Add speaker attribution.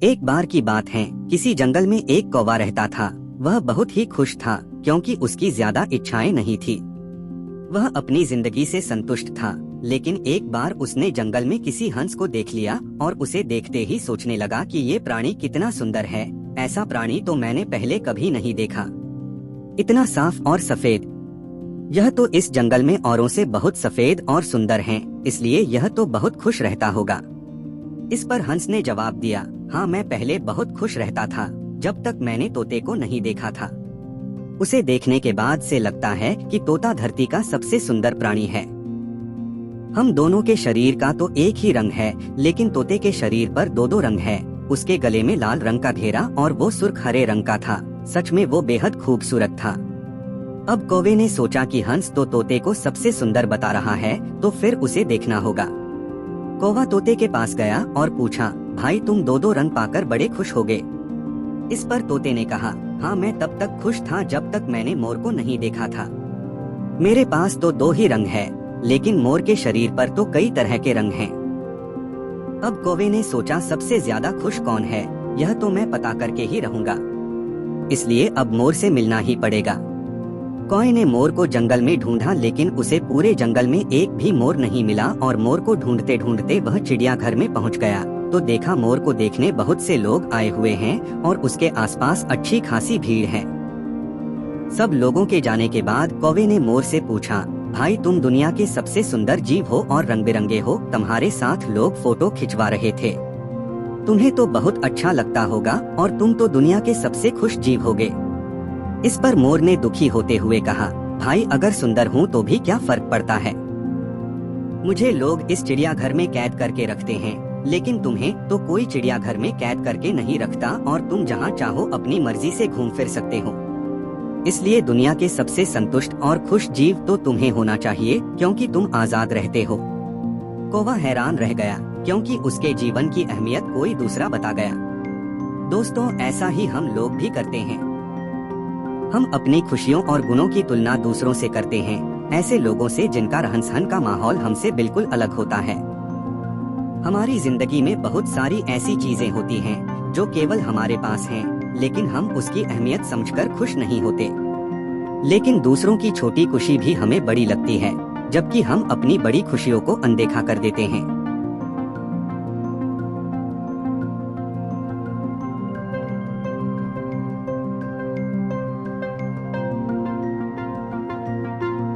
Speaker 1: एक बार की बात है, किसी जंगल में एक कौवा रहता था। वह बहुत ही खुश था क्योंकि उसकी ज्यादा इच्छाएं नहीं थी। वह अपनी जिंदगी से संतुष्ट था। लेकिन एक बार उसने जंगल में किसी हंस को देख लिया और उसे देखते ही सोचने लगा कि ये प्राणी कितना सुंदर है। ऐसा प्राणी तो मैंने पहले कभी नहीं देखा, इतना साफ और सफेद। यह तो इस जंगल में औरों से बहुत सफेद और सुंदर है, इसलिए यह तो बहुत खुश रहता होगा। इस पर हंस ने जवाब दिया, हाँ, मैं पहले बहुत खुश रहता था जब तक मैंने तोते को नहीं देखा था। उसे देखने के बाद से लगता है कि तोता धरती का सबसे सुंदर प्राणी है। हम दोनों के शरीर का तो एक ही रंग है, लेकिन तोते के शरीर पर दो दो रंग है। उसके गले में लाल रंग का घेरा और वो सुर्ख हरे रंग का था। सच में वो बेहद खूबसूरत था। अब कौवे ने सोचा कि हंस तो तोते को सबसे सुंदर बता रहा है, तो फिर उसे देखना होगा। कौवा तोते के पास गया और पूछा, भाई, तुम दो दो रंग पाकर बड़े खुश होगे। इस पर तोते ने कहा, हाँ, मैं तब तक खुश था जब तक मैंने मोर को नहीं देखा था। मेरे पास तो दो ही रंग है, लेकिन मोर के शरीर पर तो कई तरह के रंग हैं। अब कौवे ने सोचा, सबसे ज्यादा खुश कौन है, यह तो मैं पता करके ही रहूंगा। इसलिए अब मोर से मिलना ही पड़ेगा। कौवे ने मोर को जंगल में ढूंढा, लेकिन उसे पूरे जंगल में एक भी मोर नहीं मिला और मोर को ढूंढते ढूंढते वह चिड़ियाघर में पहुंच गया। तो देखा, मोर को देखने बहुत से लोग आए हुए हैं और उसके आसपास अच्छी खासी भीड़ है। सब लोगों के जाने के बाद कौवे ने मोर से पूछा, भाई, तुम दुनिया के सबसे सुंदर जीव हो और रंग बिरंगे हो। तुम्हारे साथ लोग फोटो खिंचवा रहे थे। तुम्हें तो बहुत अच्छा लगता होगा और तुम तो दुनिया के सबसे खुश जीव होगे। इस पर मोर ने दुखी होते हुए कहा, भाई, अगर सुंदर हूँ तो भी क्या फर्क पड़ता है। मुझे लोग इस चिड़ियाघर में कैद करके रखते हैं, लेकिन तुम्हें तो कोई चिड़ियाघर में कैद करके नहीं रखता और तुम जहाँ चाहो अपनी मर्जी से घूम फिर सकते हो। इसलिए दुनिया के सबसे संतुष्ट और खुश जीव तो तुम्हें होना चाहिए, क्योंकि तुम आजाद रहते हो। कौवा हैरान रह गया, क्योंकि उसके जीवन की अहमियत कोई दूसरा बता गया। दोस्तों, ऐसा ही हम लोग भी करते हैं। हम अपनी खुशियों और गुणों की तुलना दूसरों से करते हैं, ऐसे लोगों से जिनका रहन सहन का माहौल हमसे बिल्कुल अलग होता है। हमारी जिंदगी में बहुत सारी ऐसी चीजें होती हैं जो केवल हमारे पास हैं, लेकिन हम उसकी अहमियत समझकर खुश नहीं होते। लेकिन दूसरों की छोटी खुशी भी हमें बड़ी लगती है, जबकि हम अपनी बड़ी खुशियों को अनदेखा कर देते हैं।